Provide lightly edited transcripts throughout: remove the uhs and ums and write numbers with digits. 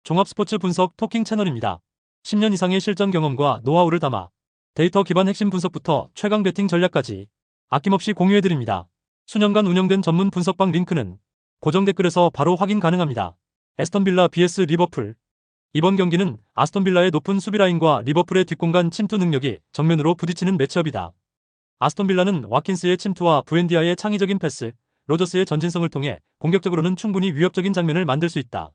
종합 스포츠 분석 토킹 채널입니다. 10년 이상의 실전 경험과 노하우를 담아 데이터 기반 핵심 분석부터 최강 배팅 전략까지 아낌없이 공유해드립니다. 수년간 운영된 전문 분석방 링크는 고정 댓글에서 바로 확인 가능합니다. 에스턴 빌라 vs 리버풀. 이번 경기는 아스톤 빌라의 높은 수비 라인과 리버풀의 뒷공간 침투 능력이 정면으로 부딪히는 매치업이다. 아스톤 빌라는 와킨스의 침투와 부엔디아의 창의적인 패스, 로저스의 전진성을 통해 공격적으로는 충분히 위협적인 장면을 만들 수 있다.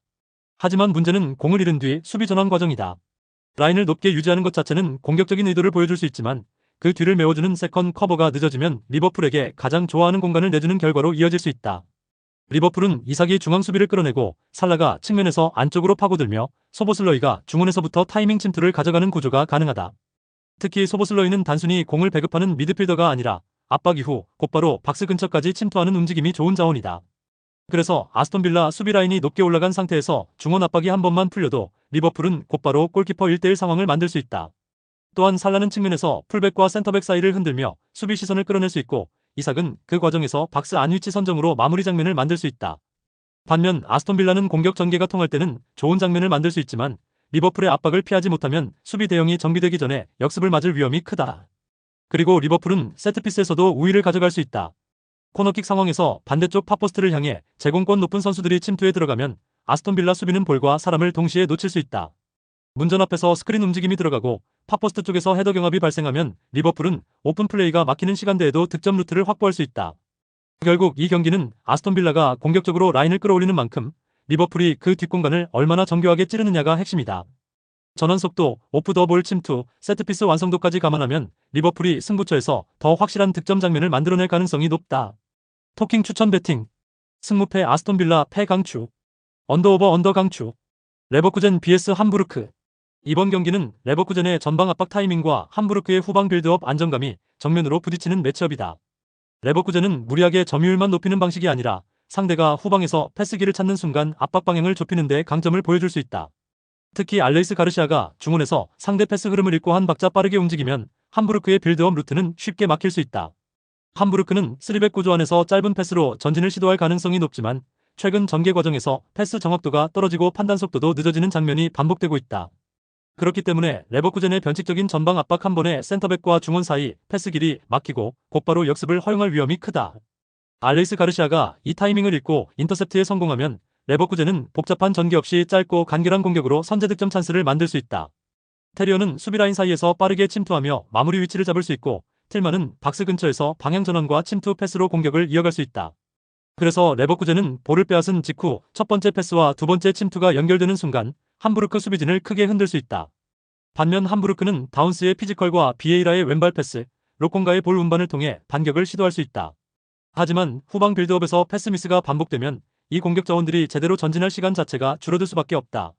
하지만 문제는 공을 잃은 뒤 수비 전환 과정이다. 라인을 높게 유지하는 것 자체는 공격적인 의도를 보여줄 수 있지만 그 뒤를 메워주는 세컨 커버가 늦어지면 리버풀에게 가장 좋아하는 공간을 내주는 결과로 이어질 수 있다. 리버풀은 이삭이 중앙 수비를 끌어내고 살라가 측면에서 안쪽으로 파고들며 소보슬러이가 중원에서부터 타이밍 침투를 가져가는 구조가 가능하다. 특히 소보슬러이는 단순히 공을 배급하는 미드필더가 아니라 압박 이후 곧바로 박스 근처까지 침투하는 움직임이 좋은 자원이다. 그래서 아스톤 빌라 수비 라인이 높게 올라간 상태에서 중원 압박이 한 번만 풀려도 리버풀은 곧바로 골키퍼 1대1 상황을 만들 수 있다. 또한 살라는 측면에서 풀백과 센터백 사이를 흔들며 수비 시선을 끌어낼 수 있고 이삭은 그 과정에서 박스 안 위치 선정으로 마무리 장면을 만들 수 있다. 반면 아스톤 빌라는 공격 전개가 통할 때는 좋은 장면을 만들 수 있지만 리버풀의 압박을 피하지 못하면 수비 대형이 정비되기 전에 역습을 맞을 위험이 크다. 그리고 리버풀은 세트피스에서도 우위를 가져갈 수 있다. 코너킥 상황에서 반대쪽 팝포스트를 향해 제공권 높은 선수들이 침투에 들어가면 아스톤 빌라 수비는 볼과 사람을 동시에 놓칠 수 있다. 문전 앞에서 스크린 움직임이 들어가고 팝포스트 쪽에서 헤더 경합이 발생하면 리버풀은 오픈 플레이가 막히는 시간대에도 득점 루트를 확보할 수 있다. 결국 이 경기는 아스톤 빌라가 공격적으로 라인을 끌어올리는 만큼 리버풀이 그 뒷공간을 얼마나 정교하게 찌르느냐가 핵심이다. 전환 속도, 오프 더 볼 침투, 세트피스 완성도까지 감안하면 리버풀이 승부처에서 더 확실한 득점 장면을 만들어낼 가능성이 높다. 토킹 추천 배팅. 승무패 아스톤 빌라 패 강추. 언더오버 언더 강추. 레버쿠젠 vs 함부르크. 이번 경기는 레버쿠젠의 전방 압박 타이밍과 함부르크의 후방 빌드업 안정감이 정면으로 부딪히는 매치업이다. 레버쿠젠은 무리하게 점유율만 높이는 방식이 아니라 상대가 후방에서 패스기를 찾는 순간 압박 방향을 좁히는 데 강점을 보여줄 수 있다. 특히 알레이스 가르시아가 중원에서 상대 패스 흐름을 읽고 한 박자 빠르게 움직이면 함부르크의 빌드업 루트는 쉽게 막힐 수 있다. 함부르크는 3백 구조 안에서 짧은 패스로 전진을 시도할 가능성이 높지만 최근 전개 과정에서 패스 정확도가 떨어지고 판단 속도도 늦어지는 장면이 반복되고 있다. 그렇기 때문에 레버쿠젠의 변칙적인 전방 압박 한 번에 센터백과 중원 사이 패스 길이 막히고 곧바로 역습을 허용할 위험이 크다. 알레이스 가르시아가 이 타이밍을 읽고 인터셉트에 성공하면 레버쿠젠은 복잡한 전개 없이 짧고 간결한 공격으로 선제 득점 찬스를 만들 수 있다. 테리어는 수비라인 사이에서 빠르게 침투하며 마무리 위치를 잡을 수 있고 틸만은 박스 근처에서 방향 전환과 침투 패스로 공격을 이어갈 수 있다. 그래서 레버쿠젠은 볼을 빼앗은 직후 첫 번째 패스와 두 번째 침투가 연결되는 순간 함부르크 수비진을 크게 흔들 수 있다. 반면 함부르크는 다운스의 피지컬과 비에이라의 왼발 패스, 로콩가의 볼 운반을 통해 반격을 시도할 수 있다. 하지만 후방 빌드업에서 패스 미스가 반복되면 이 공격 자원들이 제대로 전진할 시간 자체가 줄어들 수밖에 없다.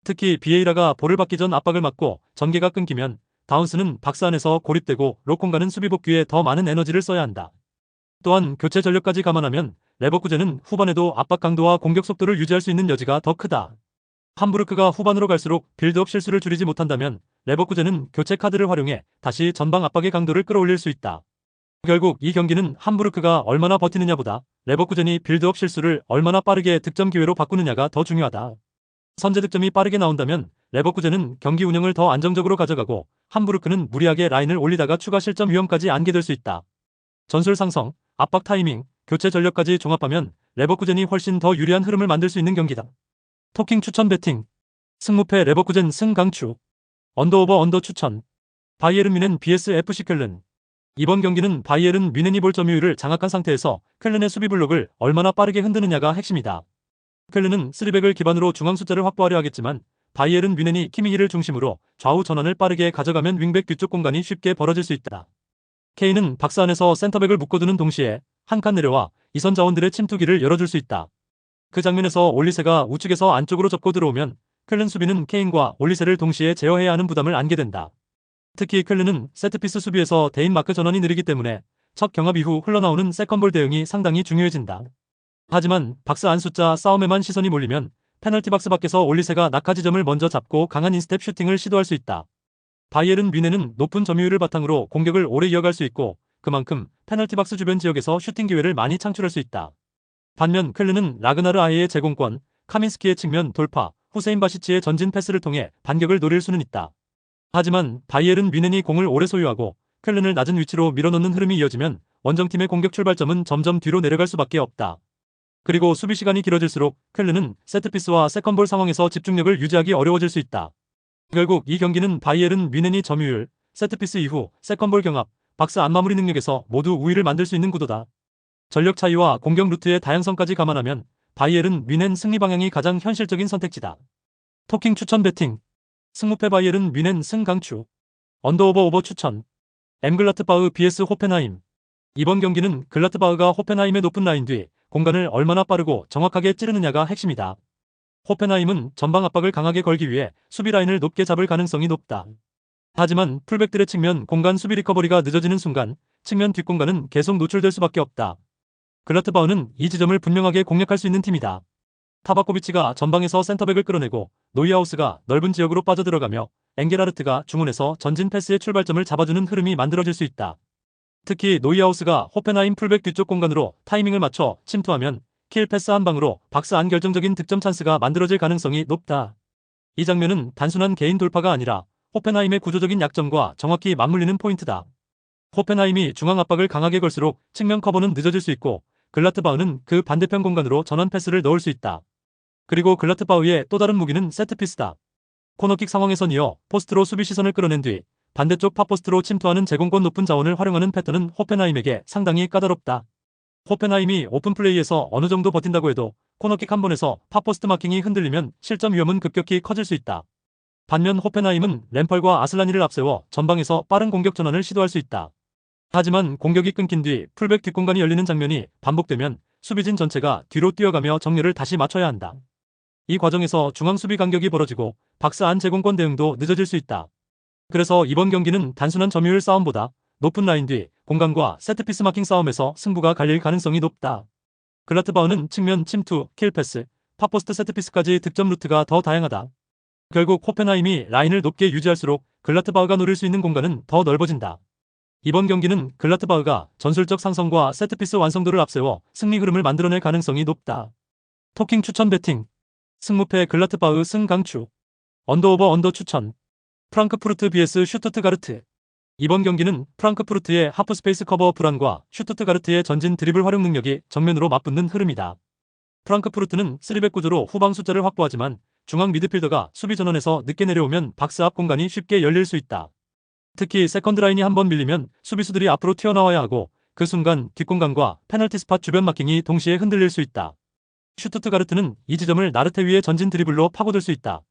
특히 비에이라가 볼을 받기 전 압박을 막고 전개가 끊기면 다운스는 박스 안에서 고립되고 로콩가는 수비 복귀에 더 많은 에너지를 써야 한다. 또한 교체 전력까지 감안하면 레버쿠젠은 후반에도 압박 강도와 공격 속도를 유지할 수 있는 여지가 더 크다. 함부르크가 후반으로 갈수록 빌드업 실수를 줄이지 못한다면 레버쿠젠은 교체 카드를 활용해 다시 전방 압박의 강도를 끌어올릴 수 있다. 결국 이 경기는 함부르크가 얼마나 버티느냐보다 레버쿠젠이 빌드업 실수를 얼마나 빠르게 득점 기회로 바꾸느냐가 더 중요하다. 선제 득점이 빠르게 나온다면 레버쿠젠은 경기 운영을 더 안정적으로 가져가고 함부르크는 무리하게 라인을 올리다가 추가 실점 위험까지 안게 될 수 있다. 전술 상성, 압박 타이밍, 교체 전력까지 종합하면 레버쿠젠이 훨씬 더 유리한 흐름을 만들 수 있는 경기다. 토킹 추천 배팅. 승무패 레버쿠젠 승 강추. 언더오버 언더 추천. 바이에른 뮌헨 vs FC 쾰른. 이번 경기는 바이에른 뮌헨이 볼 점유율을 장악한 상태에서 쾰른의 수비 블록을 얼마나 빠르게 흔드느냐가 핵심이다. 쾰른은 3백을 기반으로 중앙 숫자를 확보하려 하겠지만 바이에른 뮌헨이 키미히를 중심으로 좌우 전환을 빠르게 가져가면 윙백 뒤쪽 공간이 쉽게 벌어질 수 있다. 케인은 박스 안에서 센터백을 묶어두는 동시에 한 칸 내려와 이선 자원들의 침투기를 열어줄 수 있다. 그 장면에서 올리세가 우측에서 안쪽으로 접고 들어오면 쾰른 수비는 케인과 올리세를 동시에 제어해야 하는 부담을 안게 된다. 특히 쾰른은 세트피스 수비에서 대인 마크 전환이 느리기 때문에 첫 경합 이후 흘러나오는 세컨볼 대응이 상당히 중요해진다. 하지만 박스 안 숫자 싸움에만 시선이 몰리면 페널티 박스 밖에서 올리세가 낙하 지점을 먼저 잡고 강한 인스텝 슈팅을 시도할 수 있다. 바이에른 뮌헨은 높은 점유율을 바탕으로 공격을 오래 이어갈 수 있고 그만큼 페널티 박스 주변 지역에서 슈팅 기회를 많이 창출할 수 있다. 반면 쾰른은 라그나르 아예의 제공권, 카민스키의 측면 돌파, 후세인 바시치의 전진 패스를 통해 반격을 노릴 수는 있다. 하지만 바이에른 뮌헨이 공을 오래 소유하고 쾰른을 낮은 위치로 밀어넣는 흐름이 이어지면 원정팀의 공격 출발점은 점점 뒤로 내려갈 수밖에 없다. 그리고 수비 시간이 길어질수록 쾰른은 세트피스와 세컨볼 상황에서 집중력을 유지하기 어려워질 수 있다. 결국 이 경기는 바이에른 뮌헨이 점유율, 세트피스 이후 세컨볼 경합, 박스 안 마무리 능력에서 모두 우위를 만들 수 있는 구도다. 전력 차이와 공격 루트의 다양성까지 감안하면 바이에른 뮌헨 승리 방향이 가장 현실적인 선택지다. 토킹 추천 배팅. 승무패 바이에른 뮌헨 승 강추. 언더오버 오버 추천. 엠글라트바흐 vs 호펜하임. 이번 경기는 글라트바흐가 호펜하임의 높은 라인 뒤 공간을 얼마나 빠르고 정확하게 찌르느냐가 핵심이다. 호펜하임은 전방 압박을 강하게 걸기 위해 수비 라인을 높게 잡을 가능성이 높다. 하지만 풀백들의 측면 공간 수비 리커버리가 늦어지는 순간 측면 뒷공간은 계속 노출될 수밖에 없다. 글라트바흐는 이 지점을 분명하게 공략할 수 있는 팀이다. 타바코비치가 전방에서 센터백을 끌어내고 노이하우스가 넓은 지역으로 빠져들어가며 엥게라르트가 중원에서 전진 패스의 출발점을 잡아주는 흐름이 만들어질 수 있다. 특히 노이하우스가 호펜하임 풀백 뒤쪽 공간으로 타이밍을 맞춰 침투하면 킬 패스 한 방으로 박스 안 결정적인 득점 찬스가 만들어질 가능성이 높다. 이 장면은 단순한 개인 돌파가 아니라 호펜하임의 구조적인 약점과 정확히 맞물리는 포인트다. 호펜하임이 중앙 압박을 강하게 걸수록 측면 커버는 늦어질 수 있고 글라트바흐는 그 반대편 공간으로 전환 패스를 넣을 수 있다. 그리고 글라트바흐의 또 다른 무기는 세트피스다. 코너킥 상황에선 이어 포스트로 수비 시선을 끌어낸 뒤 반대쪽 팝포스트로 침투하는 제공권 높은 자원을 활용하는 패턴은 호펜하임에게 상당히 까다롭다. 호펜하임이 오픈플레이에서 어느 정도 버틴다고 해도 코너킥 한 번에서 팝포스트 마킹이 흔들리면 실점 위험은 급격히 커질 수 있다. 반면 호펜하임은 램펄과 아슬라니를 앞세워 전방에서 빠른 공격 전환을 시도할 수 있다. 하지만 공격이 끊긴 뒤 풀백 뒷공간이 열리는 장면이 반복되면 수비진 전체가 뒤로 뛰어가며 정렬을 다시 맞춰야 한다. 이 과정에서 중앙 수비 간격이 벌어지고 박스 안 제공권 대응도 늦어질 수 있다. 그래서 이번 경기는 단순한 점유율 싸움보다 높은 라인 뒤 공간과 세트피스 마킹 싸움에서 승부가 갈릴 가능성이 높다. 글라트바흐는 측면 침투, 킬패스, 팝포스트 세트피스까지 득점 루트가 더 다양하다. 결국 호펜하임이 라인을 높게 유지할수록 글라트바흐가 노릴 수 있는 공간은 더 넓어진다. 이번 경기는 글라트바흐가 전술적 상성과 세트피스 완성도를 앞세워 승리 흐름을 만들어낼 가능성이 높다. 토킹 추천 배팅. 승무패 글라트바흐 승 강추. 언더오버 언더 추천. 프랑크푸르트 vs 슈투트가르트. 이번 경기는 프랑크푸르트의 하프스페이스 커버 불안과 슈투트가르트의 전진 드리블 활용 능력이 정면으로 맞붙는 흐름이다. 프랑크푸르트는 3백 구조로 후방 숫자를 확보하지만 중앙 미드필더가 수비 전원에서 늦게 내려오면 박스 앞 공간이 쉽게 열릴 수 있다. 특히 세컨드 라인이 한번 밀리면 수비수들이 앞으로 튀어나와야 하고 그 순간 뒷공간과 페널티 스팟 주변 마킹이 동시에 흔들릴 수 있다. 슈투트가르트는 이 지점을 나르테위의 전진 드리블로 파고들 수 있다.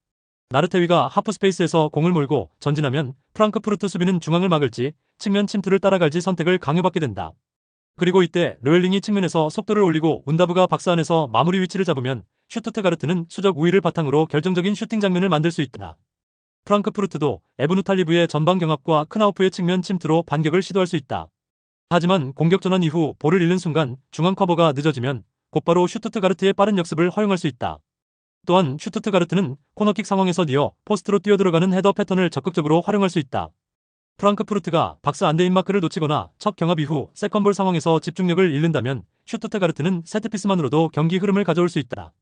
나르테위가 하프스페이스에서 공을 몰고 전진하면 프랑크푸르트 수비는 중앙을 막을지 측면 침투를 따라갈지 선택을 강요받게 된다. 그리고 이때 르웰링이 측면에서 속도를 올리고 운다브가 박스 안에서 마무리 위치를 잡으면 슈투트가르트는 수적 우위를 바탕으로 결정적인 슈팅 장면을 만들 수 있다. 프랑크푸르트도 에브누탈리브의 전방 경합과 크나우프의 측면 침투로 반격을 시도할 수 있다. 하지만 공격 전환 이후 볼을 잃는 순간 중앙 커버가 늦어지면 곧바로 슈투트가르트의 빠른 역습을 허용할 수 있다. 또한 슈투트가르트는 코너킥 상황에서 이어 포스트로 뛰어들어가는 헤더 패턴을 적극적으로 활용할 수 있다. 프랑크푸르트가 박스 안대인 마크를 놓치거나 첫 경합 이후 세컨볼 상황에서 집중력을 잃는다면 슈투트가르트는 세트피스만으로도 경기 흐름을 가져올 수 있다.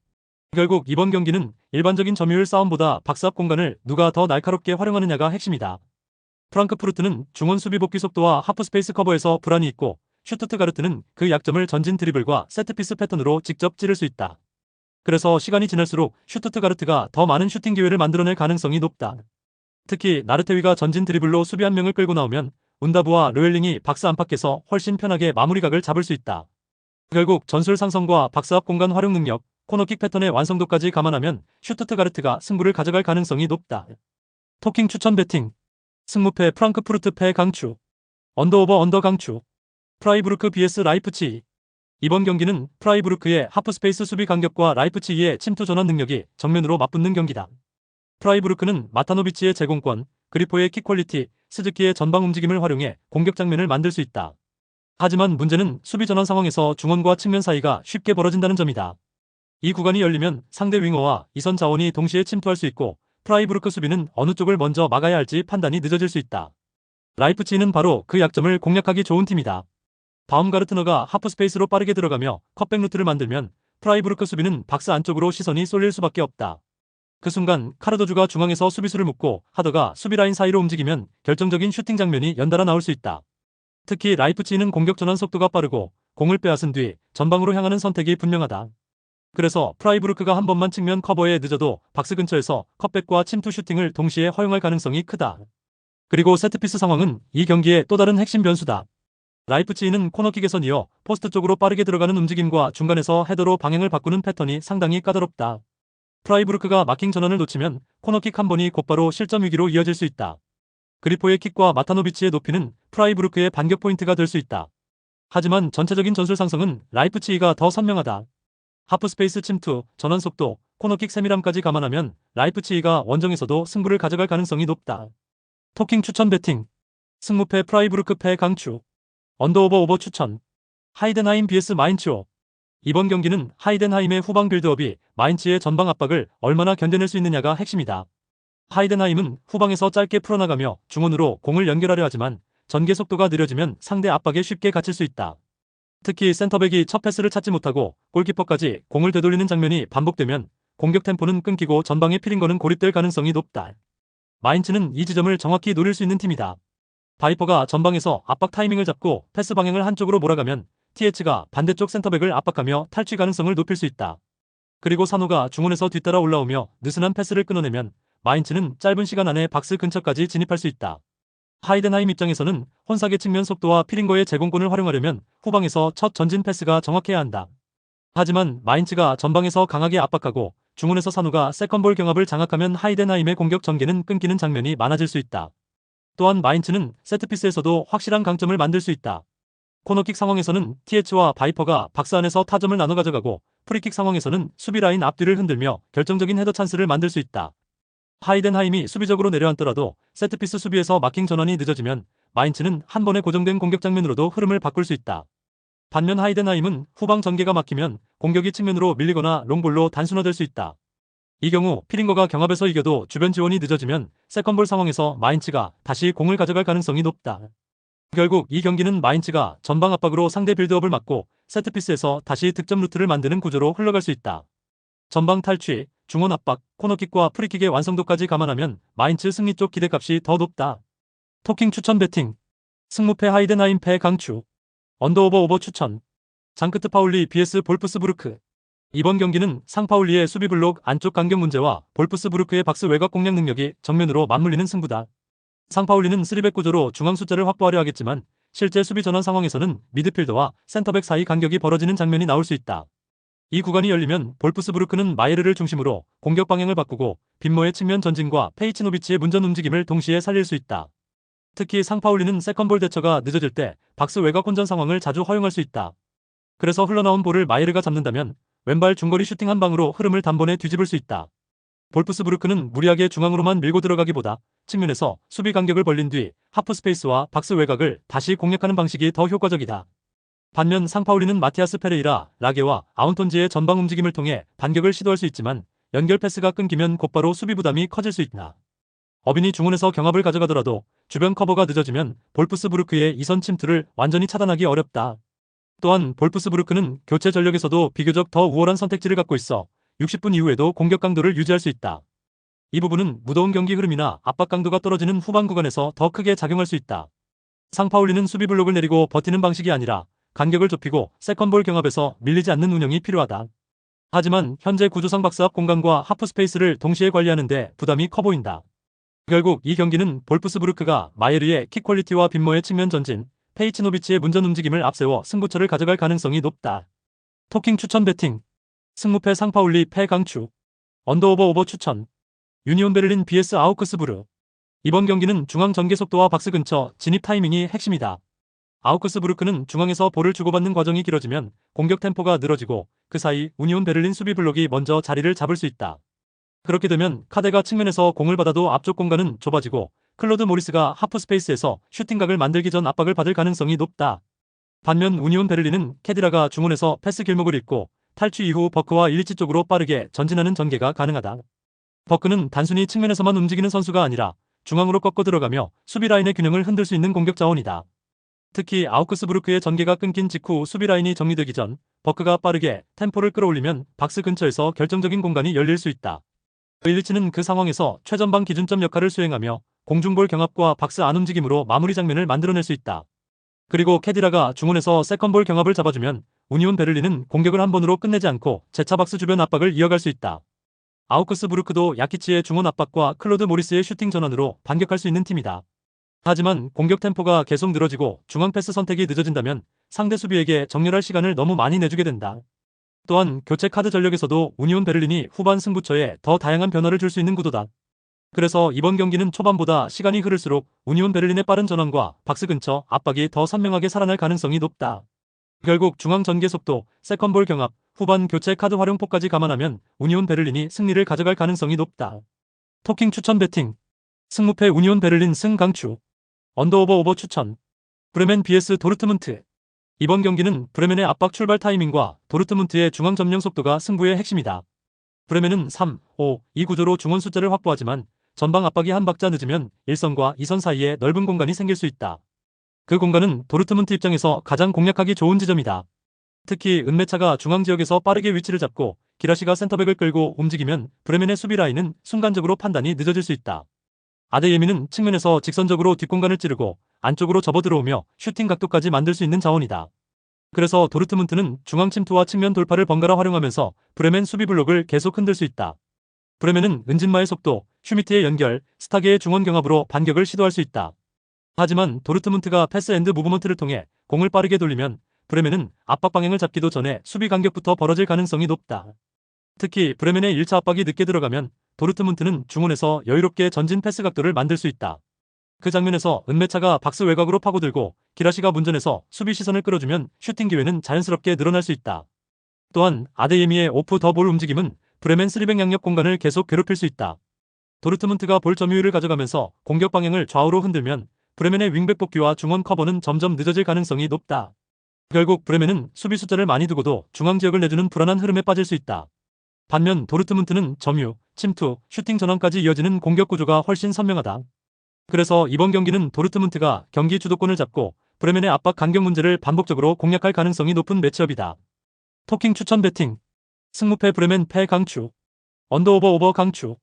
결국 이번 경기는 일반적인 점유율 싸움보다 박스 앞 공간을 누가 더 날카롭게 활용하느냐가 핵심이다. 프랑크푸르트는 중원 수비 복귀 속도와 하프스페이스 커버에서 불안이 있고 슈투트가르트는 그 약점을 전진 드리블과 세트피스 패턴으로 직접 찌를 수 있다. 그래서 시간이 지날수록 슈투트가르트가 더 많은 슈팅 기회를 만들어낼 가능성이 높다. 특히 나르테위가 전진 드리블로 수비 한 명을 끌고 나오면 운다브와 르웰링이 박스 안팎에서 훨씬 편하게 마무리각을 잡을 수 있다. 결국 전술 상성과 박스 앞 공간 활용 능력, 코너킥 패턴의 완성도까지 감안하면 슈투트가르트가 승부를 가져갈 가능성이 높다. 토킹 추천 배팅. 승무패 프랑크푸르트 패 강추. 언더오버 언더 강추. 프라이부르크 vs 라이프치히. 이번 경기는 프라이부르크의 하프스페이스 수비 간격과 라이프치히의 침투 전환 능력이 정면으로 맞붙는 경기다. 프라이부르크는 마타노비치의 제공권, 그리포의 킥 퀄리티, 스즈키의 전방 움직임을 활용해 공격 장면을 만들 수 있다. 하지만 문제는 수비 전환 상황에서 중원과 측면 사이가 쉽게 벌어진다는 점이다. 이 구간이 열리면 상대 윙어와 이선 자원이 동시에 침투할 수 있고 프라이부르크 수비는 어느 쪽을 먼저 막아야 할지 판단이 늦어질 수 있다. 라이프치히는 바로 그 약점을 공략하기 좋은 팀이다. 바움가르트너가 하프스페이스로 빠르게 들어가며 컷백 루트를 만들면 프라이부르크 수비는 박스 안쪽으로 시선이 쏠릴 수밖에 없다. 그 순간 카르도주가 중앙에서 수비수를 묶고 하더가 수비 라인 사이로 움직이면 결정적인 슈팅 장면이 연달아 나올 수 있다. 특히 라이프치히는 공격 전환 속도가 빠르고 공을 빼앗은 뒤 전방으로 향하는 선택이 분명하다. 그래서 프라이부르크가 한 번만 측면 커버에 늦어도 박스 근처에서 컵백과 침투 슈팅을 동시에 허용할 가능성이 크다. 그리고 세트피스 상황은 이 경기의 또 다른 핵심 변수다. 라이프치히는 코너킥에서 이어 포스트 쪽으로 빠르게 들어가는 움직임과 중간에서 헤더로 방향을 바꾸는 패턴이 상당히 까다롭다. 프라이부르크가 마킹 전환을 놓치면 코너킥 한 번이 곧바로 실점 위기로 이어질 수 있다. 그리포의 킥과 마타노비치의 높이는 프라이부르크의 반격 포인트가 될 수 있다. 하지만 전체적인 전술 상성은 라이프치히가 더 선명하다. 하프스페이스 침투, 전환 속도, 코너킥 세밀함까지 감안하면 라이프치히가 원정에서도 승부를 가져갈 가능성이 높다. 토킹 추천 배팅. 승무패 프라이부르크 패 강추. 언더오버 오버 추천. 하이덴하임 vs 마인츠호. 이번 경기는 하이덴하임의 후방 빌드업이 마인츠의 전방 압박을 얼마나 견뎌낼 수 있느냐가 핵심이다. 하이덴하임은 후방에서 짧게 풀어나가며 중원으로 공을 연결하려 하지만 전개 속도가 느려지면 상대 압박에 쉽게 갇힐 수 있다. 특히 센터백이 첫 패스를 찾지 못하고 골키퍼까지 공을 되돌리는 장면이 반복되면 공격 템포는 끊기고 전방에 피링거는 고립될 가능성이 높다. 마인츠는 이 지점을 정확히 노릴 수 있는 팀이다. 바이퍼가 전방에서 압박 타이밍을 잡고 패스 방향을 한쪽으로 몰아가면 TH가 반대쪽 센터백을 압박하며 탈취 가능성을 높일 수 있다. 그리고 산호가 중원에서 뒤따라 올라오며 느슨한 패스를 끊어내면 마인츠는 짧은 시간 안에 박스 근처까지 진입할 수 있다. 하이덴하임 입장에서는 혼사계 측면 속도와 피링거의 제공권을 활용하려면 후방에서 첫 전진 패스가 정확해야 한다. 하지만 마인츠가 전방에서 강하게 압박하고 중원에서 산호가 세컨볼 경합을 장악하면 하이덴하임의 공격 전개는 끊기는 장면이 많아질 수 있다. 또한 마인츠는 세트피스에서도 확실한 강점을 만들 수 있다. 코너킥 상황에서는 TH와 바이퍼가 박스 안에서 타점을 나눠 가져가고 프리킥 상황에서는 수비 라인 앞뒤를 흔들며 결정적인 헤더 찬스를 만들 수 있다. 하이덴하임이 수비적으로 내려앉더라도 세트피스 수비에서 마킹 전환이 늦어지면 마인츠는 한 번의 고정된 공격 장면으로도 흐름을 바꿀 수 있다. 반면 하이덴하임은 후방 전개가 막히면 공격이 측면으로 밀리거나 롱볼로 단순화될 수 있다. 이 경우 피링거가 경합에서 이겨도 주변 지원이 늦어지면 세컨볼 상황에서 마인츠가 다시 공을 가져갈 가능성이 높다. 결국 이 경기는 마인츠가 전방 압박으로 상대 빌드업을 막고 세트피스에서 다시 득점 루트를 만드는 구조로 흘러갈 수 있다. 전방 탈취, 중원 압박, 코너킥과 프리킥의 완성도까지 감안하면 마인츠 승리 쪽 기대값이 더 높다. 토킹 추천 배팅. 승무패 하이덴하임 패 강추. 언더오버 오버 추천. 장크트 파울리 vs 볼프스부르크. 이번 경기는 상파울리의 수비 블록 안쪽 간격 문제와 볼프스부르크의 박스 외곽 공략 능력이 정면으로 맞물리는 승부다. 상파울리는 3백 구조로 중앙 숫자를 확보하려 하겠지만 실제 수비 전환 상황에서는 미드필더와 센터백 사이 간격이 벌어지는 장면이 나올 수 있다. 이 구간이 열리면 볼프스부르크는 마예르를 중심으로 공격 방향을 바꾸고 빈모의 측면 전진과 페이치노비치의 문전 움직임을 동시에 살릴 수 있다. 특히 상파울리는 세컨볼 대처가 늦어질 때 박스 외곽 혼전 상황을 자주 허용할 수 있다. 그래서 흘러나온 볼을 마예르가 잡는다면 왼발 중거리 슈팅 한 방으로 흐름을 단번에 뒤집을 수 있다. 볼프스부르크는 무리하게 중앙으로만 밀고 들어가기보다 측면에서 수비 간격을 벌린 뒤 하프 스페이스와 박스 외곽을 다시 공략하는 방식이 더 효과적이다. 반면 상파울리는 마티아스 페레이라, 라게와 아운톤지의 전방 움직임을 통해 반격을 시도할 수 있지만 연결 패스가 끊기면 곧바로 수비 부담이 커질 수 있다. 어빈이 중원에서 경합을 가져가더라도 주변 커버가 늦어지면 볼프스부르크의 이선 침투를 완전히 차단하기 어렵다. 또한 볼프스부르크는 교체 전력에서도 비교적 더 우월한 선택지를 갖고 있어 60분 이후에도 공격 강도를 유지할 수 있다. 이 부분은 무더운 경기 흐름이나 압박 강도가 떨어지는 후반 구간에서 더 크게 작용할 수 있다. 상파울리는 수비 블록을 내리고 버티는 방식이 아니라 간격을 좁히고 세컨볼 경합에서 밀리지 않는 운영이 필요하다. 하지만 현재 구조상 박스 앞 공간과 하프 스페이스를 동시에 관리하는데 부담이 커 보인다. 결국 이 경기는 볼프스부르크가 마예르의 킥 퀄리티와 빈모의 측면 전진, 페이치노비치의 문전 움직임을 앞세워 승부처를 가져갈 가능성이 높다. 토킹 추천 배팅. 승무패 상파울리 패 강추. 언더오버 오버 추천. 유니온 베를린 vs 아우크스부르. 이번 경기는 중앙 전개 속도와 박스 근처 진입 타이밍이 핵심이다. 아우크스부르크는 중앙에서 볼을 주고받는 과정이 길어지면 공격 템포가 늘어지고 그 사이 우니온 베를린 수비 블록이 먼저 자리를 잡을 수 있다. 그렇게 되면 카데가 측면에서 공을 받아도 앞쪽 공간은 좁아지고 클로드 모리스가 하프 스페이스에서 슈팅각을 만들기 전 압박을 받을 가능성이 높다. 반면 우니온 베를린은 케디라가 중원에서 패스 길목을 잇고 탈취 이후 버크와 일리치 쪽으로 빠르게 전진하는 전개가 가능하다. 버크는 단순히 측면에서만 움직이는 선수가 아니라 중앙으로 꺾어 들어가며 수비 라인의 균형을 흔들 수 있는 공격 자원이다. 특히 아우크스부르크의 전개가 끊긴 직후 수비 라인이 정리되기 전 버크가 빠르게 템포를 끌어올리면 박스 근처에서 결정적인 공간이 열릴 수 있다. 일리치는 그 상황에서 최전방 기준점 역할을 수행하며 공중볼 경합과 박스 안 움직임으로 마무리 장면을 만들어낼 수 있다. 그리고 캐디라가 중원에서 세컨볼 경합을 잡아주면 우니온 베를린은 공격을 한 번으로 끝내지 않고 재차 박스 주변 압박을 이어갈 수 있다. 아우크스부르크도 야키치의 중원 압박과 클로드 모리스의 슈팅 전환으로 반격할 수 있는 팀이다. 하지만 공격 템포가 계속 늘어지고 중앙 패스 선택이 늦어진다면 상대 수비에게 정렬할 시간을 너무 많이 내주게 된다. 또한 교체 카드 전력에서도 우니온 베를린이 후반 승부처에 더 다양한 변화를 줄 수 있는 구도다. 그래서 이번 경기는 초반보다 시간이 흐를수록 우니온 베를린의 빠른 전환과 박스 근처 압박이 더 선명하게 살아날 가능성이 높다. 결국 중앙 전개 속도, 세컨볼 경합, 후반 교체 카드 활용폭까지 감안하면 우니온 베를린이 승리를 가져갈 가능성이 높다. 토킹 추천 배팅. 승무패 우니온 베를린 승 강추. 언더오버 추천. 브레멘 vs 도르트문트. 이번 경기는 브레멘의 압박 출발 타이밍과 도르트문트의 중앙 점령 속도가 승부의 핵심이다. 브레멘은 3, 5, 2 구조로 중원 숫자를 확보하지만 전방 압박이 한 박자 늦으면 1선과 2선 사이에 넓은 공간이 생길 수 있다. 그 공간은 도르트문트 입장에서 가장 공략하기 좋은 지점이다. 특히 은메차가 중앙 지역에서 빠르게 위치를 잡고 기라시가 센터백을 끌고 움직이면 브레멘의 수비 라인은 순간적으로 판단이 늦어질 수 있다. 아데예미는 측면에서 직선적으로 뒷공간을 찌르고 안쪽으로 접어 들어오며 슈팅 각도까지 만들 수 있는 자원이다. 그래서 도르트문트는 중앙 침투와 측면 돌파를 번갈아 활용하면서 브레멘 수비 블록을 계속 흔들 수 있다. 브레멘은 은진마의 속도, 슈미트의 연결, 스타게의 중원 경합으로 반격을 시도할 수 있다. 하지만 도르트문트가 패스 앤드 무브먼트를 통해 공을 빠르게 돌리면 브레멘은 압박 방향을 잡기도 전에 수비 간격부터 벌어질 가능성이 높다. 특히 브레멘의 1차 압박이 늦게 들어가면 도르트문트는 중원에서 여유롭게 전진 패스 각도를 만들 수 있다. 그 장면에서 은메차가 박스 외곽으로 파고들고 기라시가 문전에서 수비 시선을 끌어주면 슈팅 기회는 자연스럽게 늘어날 수 있다. 또한 아데예미의 오프 더 볼 움직임은 브레멘 3백 양옆 공간을 계속 괴롭힐 수 있다. 도르트문트가 볼 점유율을 가져가면서 공격 방향을 좌우로 흔들면 브레멘의 윙백 복귀와 중원 커버는 점점 늦어질 가능성이 높다. 결국 브레멘은 수비 숫자를 많이 두고도 중앙 지역을 내주는 불안한 흐름에 빠질 수 있다. 반면 도르트문트는 점유, 침투, 슈팅 전환까지 이어지는 공격 구조가 훨씬 선명하다. 그래서 이번 경기는 도르트문트가 경기 주도권을 잡고 브레멘의 압박 간격 문제를 반복적으로 공략할 가능성이 높은 매치업이다. 토킹 추천 배팅. 승무패 브레멘 패 강추. 언더오버 강추.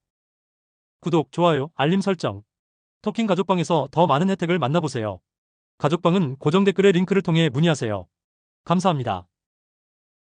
구독, 좋아요, 알림 설정. 토킹 가족방에서 더 많은 혜택을 만나보세요. 가족방은 고정 댓글의 링크를 통해 문의하세요. 감사합니다.